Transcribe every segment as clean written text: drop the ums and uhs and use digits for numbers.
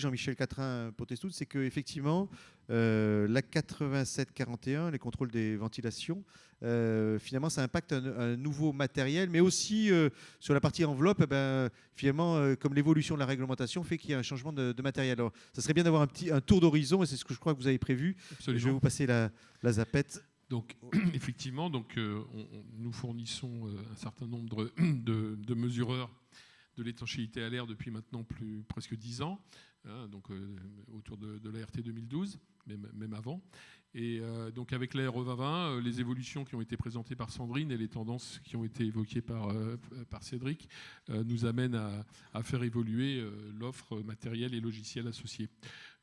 Jean-Michel Catrin pour Testoud, c'est qu'effectivement, la 8741, les contrôles des ventilations, finalement, ça impacte un nouveau matériel, mais aussi sur la partie enveloppe, finalement, comme l'évolution de la réglementation fait qu'il y a un changement de matériel. Alors, ça serait bien d'avoir un tour d'horizon, et c'est ce que je crois que vous avez prévu. Absolument. Je vais vous passer la zapette. Donc, effectivement, nous fournissons un certain nombre de mesureurs de l'étanchéité à l'air depuis maintenant presque 10 ans, hein, autour de la RT 2012, même avant. Et donc avec la RE 2020, les évolutions qui ont été présentées par Sandrine et les tendances qui ont été évoquées par Cédric nous amènent à faire évoluer l'offre matérielle et logicielle associée.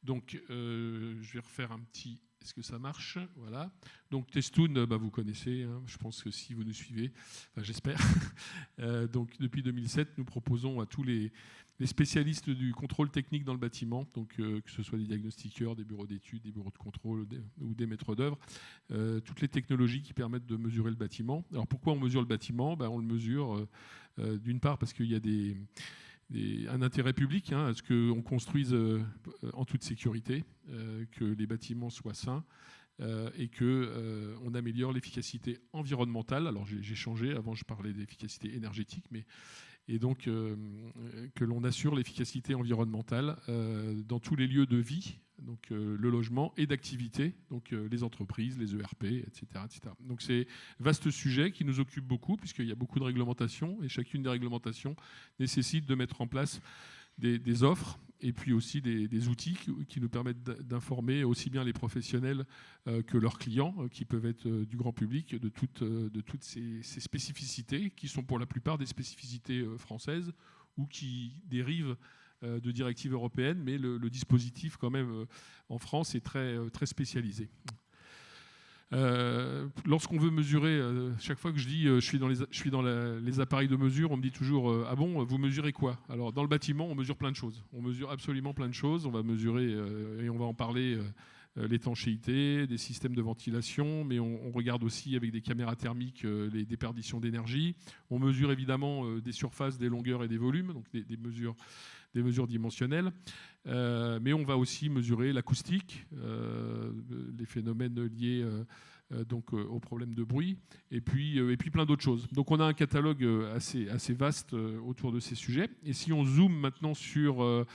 Donc je vais refaire un petit... Est-ce que ça marche? Voilà. Donc Testoud, vous connaissez, hein, je pense que si vous nous suivez, j'espère. Donc depuis 2007, nous proposons à tous les spécialistes du contrôle technique dans le bâtiment, donc que ce soit des diagnostiqueurs, des bureaux d'études, des bureaux de contrôle ou des maîtres d'œuvre, toutes les technologies qui permettent de mesurer le bâtiment. Alors pourquoi on mesure le bâtiment? On le mesure d'une part parce qu'il y a un intérêt public, hein, à ce qu'on construise en toute sécurité, que les bâtiments soient sains et qu'on améliore l'efficacité environnementale. Alors j'ai changé, avant je parlais d'efficacité énergétique, et donc que l'on assure l'efficacité environnementale dans tous les lieux de vie, donc le logement et d'activité, donc les entreprises, les ERP, etc., etc. Donc c'est un vaste sujet qui nous occupe beaucoup puisqu'il y a beaucoup de réglementations et chacune des réglementations nécessite de mettre en place des offres et puis aussi des outils qui nous permettent d'informer aussi bien les professionnels que leurs clients, qui peuvent être du grand public, de toutes ces spécificités qui sont pour la plupart des spécificités françaises ou qui dérivent de directives européennes, mais le dispositif quand même en France est très, très spécialisé. Lorsqu'on veut mesurer, chaque fois que je dis je suis dans les appareils de mesure, on me dit toujours ah bon, vous mesurez quoi? Alors dans le bâtiment, on mesure plein de choses. On mesure absolument plein de choses. On va mesurer et on va en parler l'étanchéité, des systèmes de ventilation, mais on regarde aussi avec des caméras thermiques les déperditions d'énergie. On mesure évidemment des surfaces, des longueurs et des volumes, donc des mesures dimensionnelles. Mais on va aussi mesurer l'acoustique, les phénomènes liés aux problèmes de bruit, et puis plein d'autres choses. Donc on a un catalogue assez vaste autour de ces sujets. Et si on zoome maintenant sur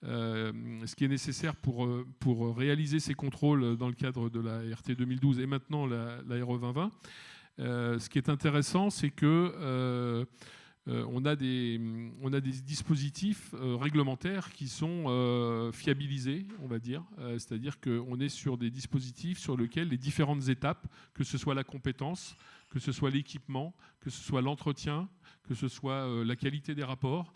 ce qui est nécessaire pour réaliser ces contrôles dans le cadre de la RT 2012 et maintenant la RE 2020, ce qui est intéressant, c'est que on a des dispositifs réglementaires qui sont fiabilisés, on va dire. C'est-à-dire qu'on est sur des dispositifs sur lesquels les différentes étapes, que ce soit la compétence, que ce soit l'équipement, que ce soit l'entretien, que ce soit la qualité des rapports,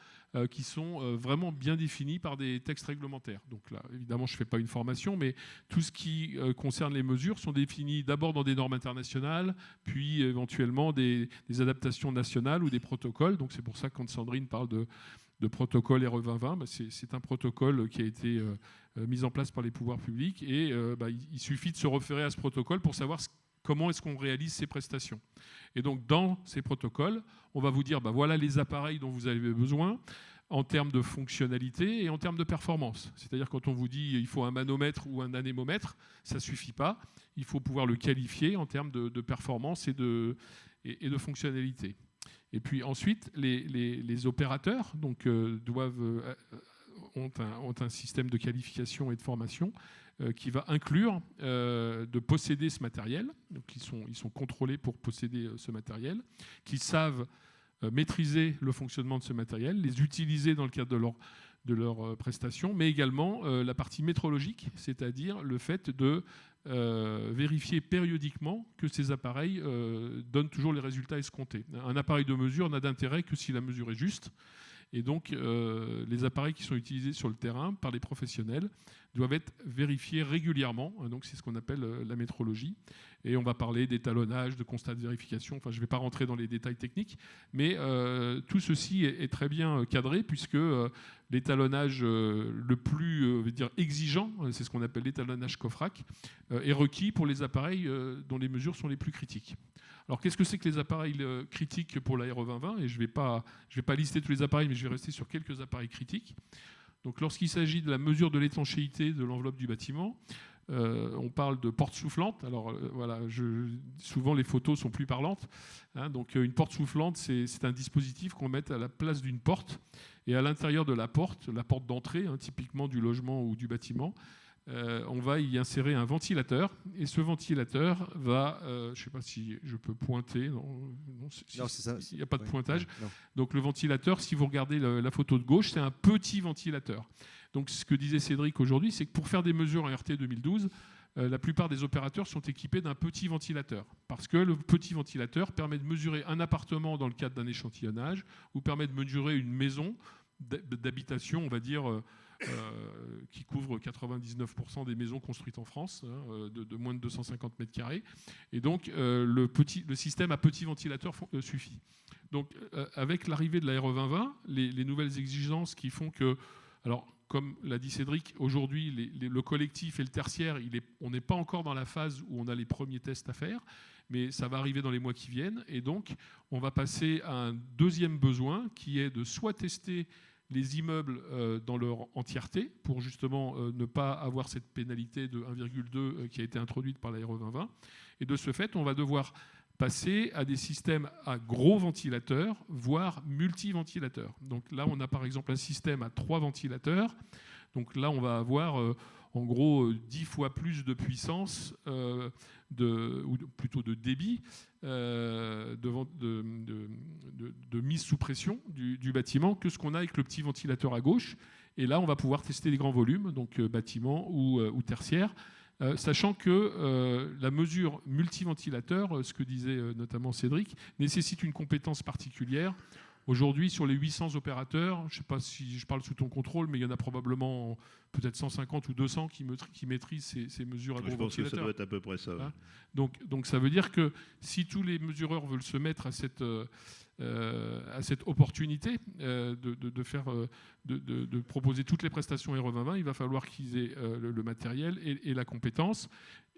qui sont vraiment bien définis par des textes réglementaires. Donc là, évidemment, je ne fais pas une formation, mais tout ce qui concerne les mesures sont définis d'abord dans des normes internationales, puis éventuellement des adaptations nationales ou des protocoles. Donc c'est pour ça que quand Sandrine parle de protocole RE 2020, c'est un protocole qui a été mis en place par les pouvoirs publics et il suffit de se référer à ce protocole pour savoir comment est-ce qu'on réalise ces prestations. Et donc, dans ces protocoles, on va vous dire, voilà les appareils dont vous avez besoin en termes de fonctionnalité et en termes de performance. C'est-à-dire, quand on vous dit il faut un manomètre ou un anémomètre, ça ne suffit pas. Il faut pouvoir le qualifier en termes de performance et de fonctionnalité. Et puis ensuite, les opérateurs ont un système de qualification et de formation qui va inclure de posséder ce matériel. Donc ils sont contrôlés pour posséder ce matériel, qu'ils savent maîtriser le fonctionnement de ce matériel, les utiliser dans le cadre de leur prestations, mais également la partie métrologique, c'est-à-dire le fait de vérifier périodiquement que ces appareils donnent toujours les résultats escomptés. Un appareil de mesure n'a d'intérêt que si la mesure est juste. Et donc, les appareils qui sont utilisés sur le terrain par les professionnels doivent être vérifiés régulièrement. Donc, c'est ce qu'on appelle la métrologie. Et on va parler d'étalonnage, de constat de vérification. Enfin, je ne vais pas rentrer dans les détails techniques. Mais tout ceci est très bien cadré puisque l'étalonnage le plus exigeant, c'est ce qu'on appelle l'étalonnage COFRAC, est requis pour les appareils dont les mesures sont les plus critiques. Alors, qu'est-ce que c'est que les appareils critiques pour la RE 2020 ? Et je vais pas lister tous les appareils, mais je vais rester sur quelques appareils critiques. Donc lorsqu'il s'agit de la mesure de l'étanchéité de l'enveloppe du bâtiment, on parle de porte soufflante. Alors voilà, souvent les photos sont plus parlantes. Hein, donc une porte soufflante, c'est un dispositif qu'on met à la place d'une porte. Et à l'intérieur de la porte d'entrée, hein, typiquement du logement ou du bâtiment, on va y insérer un ventilateur. Et ce ventilateur va, je ne sais pas si je peux pointer, il n'y a pas de pointage. Non. Donc le ventilateur, si vous regardez la photo de gauche, c'est un petit ventilateur. Donc ce que disait Cédric aujourd'hui, c'est que pour faire des mesures en RT 2012, la plupart des opérateurs sont équipés d'un petit ventilateur. Parce que le petit ventilateur permet de mesurer un appartement dans le cadre d'un échantillonnage ou permet de mesurer une maison d'habitation, on va dire, qui couvre 99% des maisons construites en France, hein, de moins de 250 mètres carrés. Et donc le système à petit ventilateur suffit. Donc avec l'arrivée de la RE 2020, les nouvelles exigences qui font que... Alors, comme l'a dit Cédric, aujourd'hui, le collectif et le tertiaire, on n'est pas encore dans la phase où on a les premiers tests à faire, mais ça va arriver dans les mois qui viennent. Et donc, on va passer à un deuxième besoin qui est de soit tester les immeubles dans leur entièreté pour justement ne pas avoir cette pénalité de 1,2 qui a été introduite par la RE 2020. Et de ce fait, on va devoir passer à des systèmes à gros ventilateurs, voire multiventilateurs. Donc là, on a par exemple un système à 3 ventilateurs. Donc là, on va avoir en gros 10 fois plus de puissance, ou plutôt de débit, de mise sous pression du bâtiment que ce qu'on a avec le petit ventilateur à gauche. Et là, on va pouvoir tester les grands volumes, donc bâtiment ou tertiaire. Sachant que la mesure multiventilateur, ce que disait notamment Cédric, nécessite une compétence particulière. Aujourd'hui, sur les 800 opérateurs, je ne sais pas si je parle sous ton contrôle, mais il y en a probablement peut-être 150 ou 200 qui maîtrisent ces mesures à gros ventilateurs. Je pense que ça doit être à peu près ça. Ouais. Hein, donc ça veut dire que si tous les mesureurs veulent se mettre à cette opportunité de proposer toutes les prestations RE 2020, il va falloir qu'ils aient le matériel et la compétence.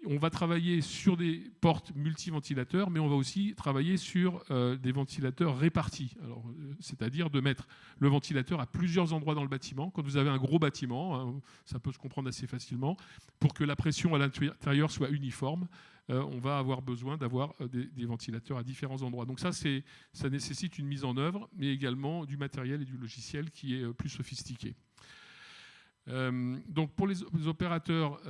On va travailler sur des portes multiventilateurs, mais on va aussi travailler sur des ventilateurs répartis. Alors, c'est-à-dire de mettre le ventilateur à plusieurs endroits dans le bâtiment. Quand vous avez un gros bâtiment, hein, ça peut se comprendre assez facilement, pour que la pression à l'intérieur soit uniforme, on va avoir besoin d'avoir des ventilateurs à différents endroits. Donc ça nécessite une mise en œuvre, mais également du matériel et du logiciel qui est plus sophistiqué. Donc pour les opérateurs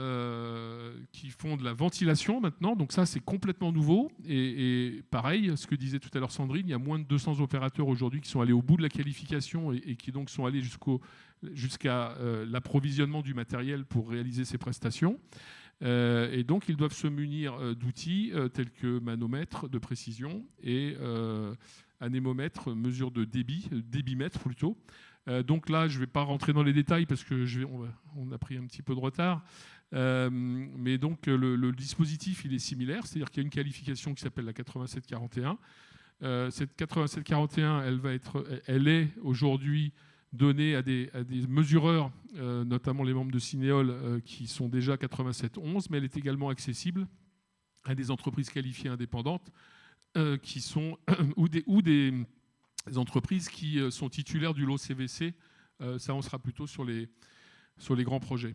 qui font de la ventilation maintenant, donc ça c'est complètement nouveau et pareil, ce que disait tout à l'heure Sandrine, il y a moins de 200 opérateurs aujourd'hui qui sont allés au bout de la qualification et qui donc sont allés jusqu'à l'approvisionnement du matériel pour réaliser ces prestations. Et donc ils doivent se munir d'outils tels que manomètre de précision et anémomètre, mesure de débitmètre plutôt. Donc là, je ne vais pas rentrer dans les détails parce qu'on a pris un petit peu de retard. Mais donc le dispositif, il est similaire, c'est-à-dire qu'il y a une qualification qui s'appelle la 8741. Cette 8741, elle est aujourd'hui donnée à des mesureurs, notamment les membres de Cinéol, qui sont déjà 8711, mais elle est également accessible à des entreprises qualifiées indépendantes qui sont ou des entreprises qui sont titulaires du lot CVC. Ça, on sera plutôt sur les grands projets.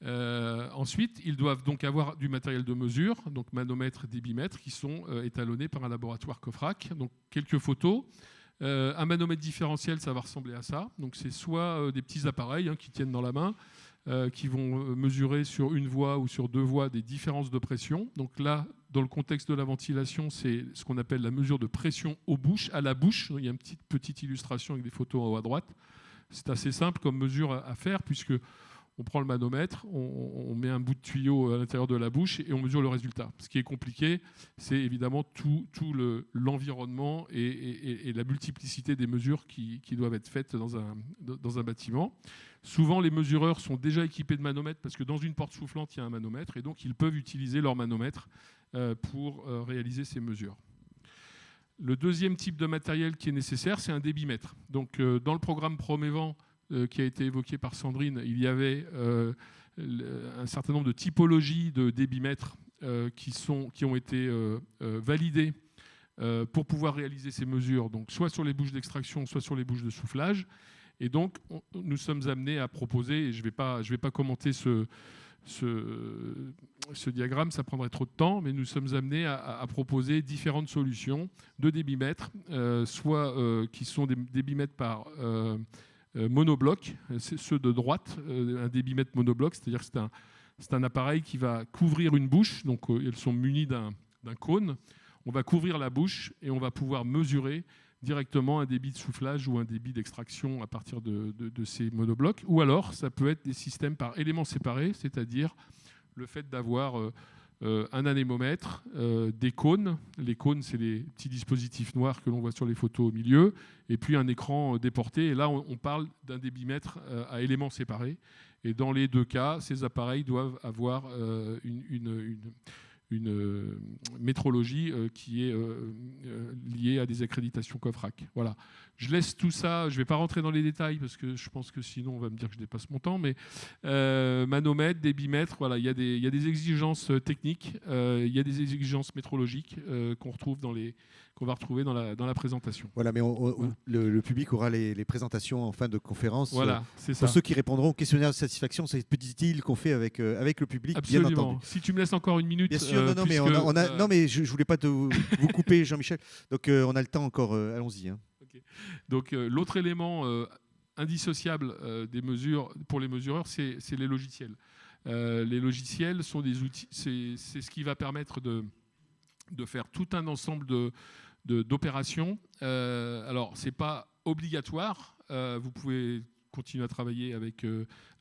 Ensuite, ils doivent donc avoir du matériel de mesure, donc manomètre, débitmètre, qui sont étalonnés par un laboratoire COFRAC. Donc, quelques photos. Un manomètre différentiel, ça va ressembler à ça. Donc, c'est soit des petits appareils qui tiennent dans la main, qui vont mesurer sur une voie ou sur deux voies des différences de pression. Donc là, dans le contexte de la ventilation, c'est ce qu'on appelle la mesure de pression à la bouche. Il y a une petite illustration avec des photos en haut à droite. C'est assez simple comme mesure à faire puisque on prend le manomètre, on met un bout de tuyau à l'intérieur de la bouche et on mesure le résultat. Ce qui est compliqué, c'est évidemment tout l'environnement et la multiplicité des mesures qui doivent être faites dans un bâtiment. Souvent, les mesureurs sont déjà équipés de manomètres parce que dans une porte soufflante, il y a un manomètre et donc ils peuvent utiliser leur manomètre pour réaliser ces mesures. Le deuxième type de matériel qui est nécessaire, c'est un débitmètre. Donc, dans le programme Promévent, qui a été évoqué par Sandrine, il y avait un certain nombre de typologies de débitmètres qui ont été validées pour pouvoir réaliser ces mesures, donc soit sur les bouches d'extraction, soit sur les bouches de soufflage. Et donc, nous sommes amenés à proposer, et je vais pas commenter ce diagramme, ça prendrait trop de temps, mais nous sommes amenés à proposer différentes solutions de débitmètres, soit qui sont des débitmètres par monobloc, c'est ceux de droite, un débitmètre monobloc, c'est-à-dire que c'est un appareil qui va couvrir une bouche, donc elles sont munies d'un cône. On va couvrir la bouche et on va pouvoir mesurer directement un débit de soufflage ou un débit d'extraction à partir de ces monoblocs. Ou alors, ça peut être des systèmes par éléments séparés, c'est-à-dire le fait d'avoir un anémomètre, des cônes. Les cônes, c'est les petits dispositifs noirs que l'on voit sur les photos au milieu, et puis un écran déporté. Et là, on parle d'un débitmètre à éléments séparés. Et dans les deux cas, ces appareils doivent avoir une métrologie qui est liée à des accréditations COFRAC. Voilà. Je laisse tout ça, je ne vais pas rentrer dans les détails parce que je pense que sinon on va me dire que je dépasse mon temps, mais manomètre, débitmètre, voilà, il y a des exigences techniques, il y a des exigences métrologiques qu'on va retrouver dans la présentation. Voilà, mais Voilà. Le public aura les présentations en fin de conférence. Voilà, c'est ça. Pour ceux qui répondront au questionnaire de satisfaction, c'est cette petite deal qu'on fait avec le public, Absolument. bien entendu. Si tu me laisses encore une minute. Bien sûr, non, mais non, mais je voulais pas vous couper, Jean-Michel. Donc on a le temps encore. Allons-y. Hein. Okay. Donc l'autre élément indissociable des mesures pour les mesureurs, c'est les logiciels. Les logiciels sont des outils. C'est ce qui va permettre de faire tout un ensemble d'opérations. Alors c'est pas obligatoire. Vous pouvez continuer à travailler avec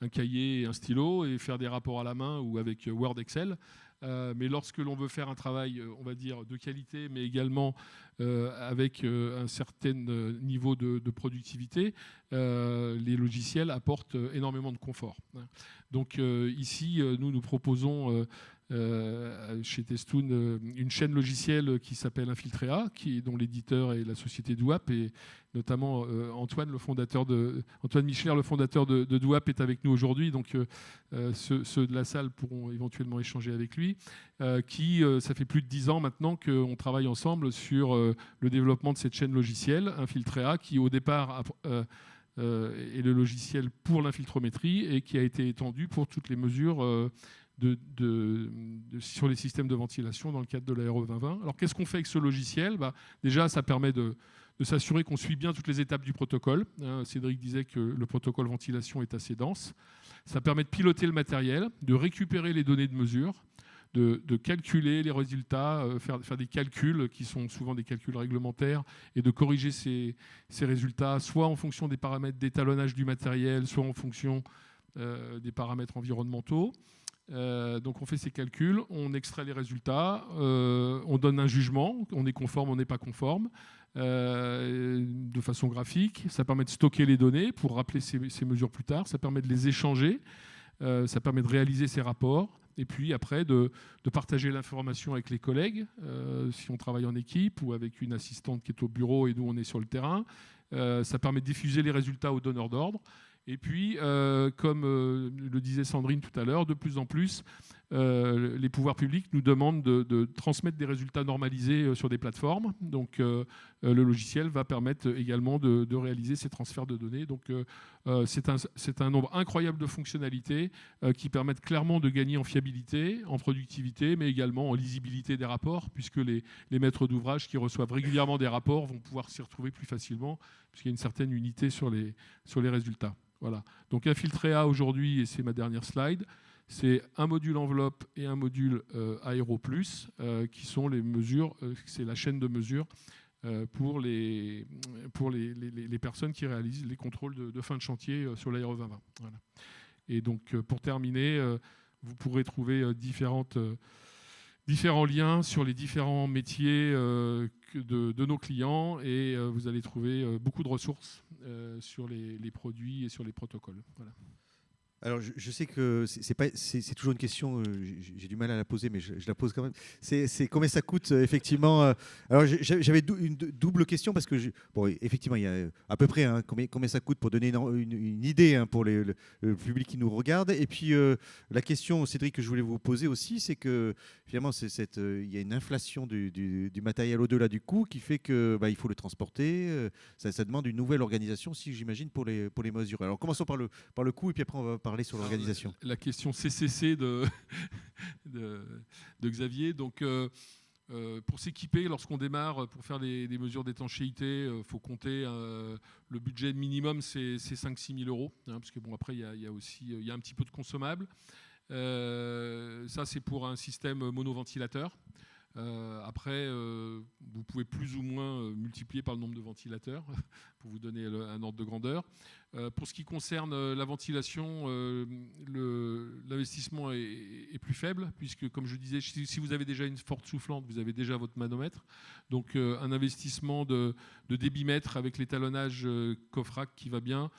un cahier et un stylo et faire des rapports à la main ou avec Word, Excel. Mais lorsque l'on veut faire un travail, on va dire, de qualité, mais également avec un certain niveau de productivité, les logiciels apportent énormément de confort. Donc ici, nous proposons chez Testoon une chaîne logicielle qui s'appelle Infiltrea, dont l'éditeur est la société Douap, et notamment Antoine Michler, le fondateur de Douap, est avec nous aujourd'hui, donc ceux de la salle pourront éventuellement échanger avec lui, ça fait plus de 10 ans maintenant qu'on travaille ensemble sur le développement de cette chaîne logicielle, Infiltrea, qui au départ est le logiciel pour l'infiltrométrie et qui a été étendu pour toutes les mesures sur les systèmes de ventilation dans le cadre de l'Aéro 2020. Alors qu'est-ce qu'on fait avec ce logiciel ? Déjà, ça permet de s'assurer qu'on suit bien toutes les étapes du protocole. Cédric disait que le protocole ventilation est assez dense. Ça permet de piloter le matériel, de récupérer les données de mesure, de calculer les résultats, faire des calculs qui sont souvent des calculs réglementaires et de corriger ces résultats, soit en fonction des paramètres d'étalonnage du matériel, soit en fonction des paramètres environnementaux. Donc on fait ces calculs, on extrait les résultats, on donne un jugement, on est conforme, on n'est pas conforme, de façon graphique. Ça permet de stocker les données pour rappeler ces mesures plus tard, ça permet de les échanger, ça permet de réaliser ces rapports, et puis après de partager l'information avec les collègues, si on travaille en équipe ou avec une assistante qui est au bureau et nous on est sur le terrain. Ça permet de diffuser les résultats aux donneurs d'ordre. Et puis, comme le disait Sandrine tout à l'heure, de plus en plus, les pouvoirs publics nous demandent de transmettre des résultats normalisés sur des plateformes. Donc, le logiciel va permettre également de réaliser ces transferts de données. Donc, c'est un nombre incroyable de fonctionnalités qui permettent clairement de gagner en fiabilité, en productivité, mais également en lisibilité des rapports, puisque les maîtres d'ouvrage qui reçoivent régulièrement des rapports vont pouvoir s'y retrouver plus facilement, puisqu'il y a une certaine unité sur les résultats. Voilà. Donc Infiltrea aujourd'hui, et c'est ma dernière slide, c'est un module enveloppe et un module Aéro Plus qui sont les mesures, c'est la chaîne de mesure pour les personnes qui réalisent les contrôles de fin de chantier sur l'Aéro 2020. Voilà. Et donc pour terminer, vous pourrez trouver différents liens sur les différents métiers de nos clients, et vous allez trouver beaucoup de ressources sur les produits et sur les protocoles. Voilà. Alors, je sais que c'est toujours une question, j'ai du mal à la poser, mais je la pose quand même. C'est combien ça coûte, effectivement. Alors, j'avais une double question parce que, bon, effectivement, il y a à peu près combien ça coûte pour donner une idée, hein, pour le public qui nous regarde. Et puis, la question, Cédric, que je voulais vous poser aussi, c'est que finalement, il y a une inflation du matériel au-delà du coût qui fait que il faut le transporter. Ça demande une nouvelle organisation, si j'imagine, pour les mesures. Alors, commençons par le coût et puis après, on va parler sur l'organisation. La question CCC de Xavier. Donc, pour s'équiper, lorsqu'on démarre, pour faire des mesures d'étanchéité, il faut compter le budget minimum, c'est 5-6 000 euros. Hein, parce que bon, après, il y a aussi un petit peu de consommables. Ça, c'est pour un système monoventilateur. Après, vous pouvez plus ou moins multiplier par le nombre de ventilateurs pour vous donner un ordre de grandeur. Pour ce qui concerne la ventilation, l'investissement est plus faible, puisque, comme je disais, si vous avez déjà une forte soufflante, vous avez déjà votre manomètre. Donc, un investissement de débitmètre avec l'étalonnage COFRAC qui va bien,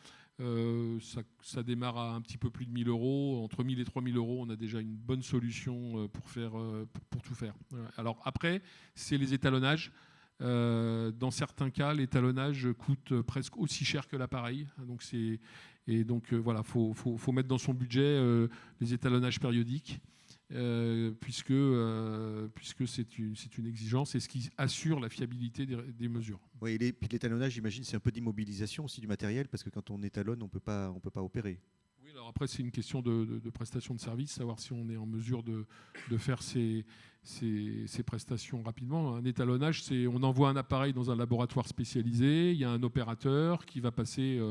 ça démarre à un petit peu plus de 1 000 euros. Entre 1 000 et 3 000 euros, on a déjà une bonne solution pour tout faire. Alors après, c'est les étalonnages. Dans certains cas, l'étalonnage coûte presque aussi cher que l'appareil. Donc voilà, faut mettre dans son budget les étalonnages périodiques. Puisque c'est une exigence et ce qui assure la fiabilité des mesures. Oui, et puis l'étalonnage, j'imagine, c'est un peu d'immobilisation aussi du matériel, parce que quand on étalonne, on peut pas opérer. Oui, alors après, c'est une question de prestation de service, savoir si on est en mesure de faire ces prestations rapidement. Un étalonnage, on envoie un appareil dans un laboratoire spécialisé, il y a un opérateur qui va passer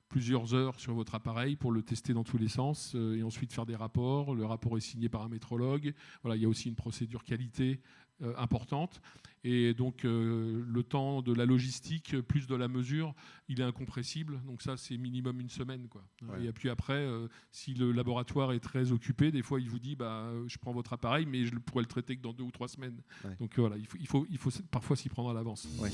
plusieurs heures sur votre appareil pour le tester dans tous les sens et ensuite faire des rapports. Le rapport est signé par un métrologue. Voilà, il y a aussi une procédure qualité importante. Et donc, le temps de la logistique, plus de la mesure, il est incompressible. Donc ça, c'est minimum une semaine, quoi. Ouais. Et puis après, si le laboratoire est très occupé, des fois, il vous dit, je prends votre appareil, mais je pourrais le traiter que dans 2 ou 3 semaines. Ouais. Donc voilà, il faut parfois s'y prendre à l'avance. Ouais.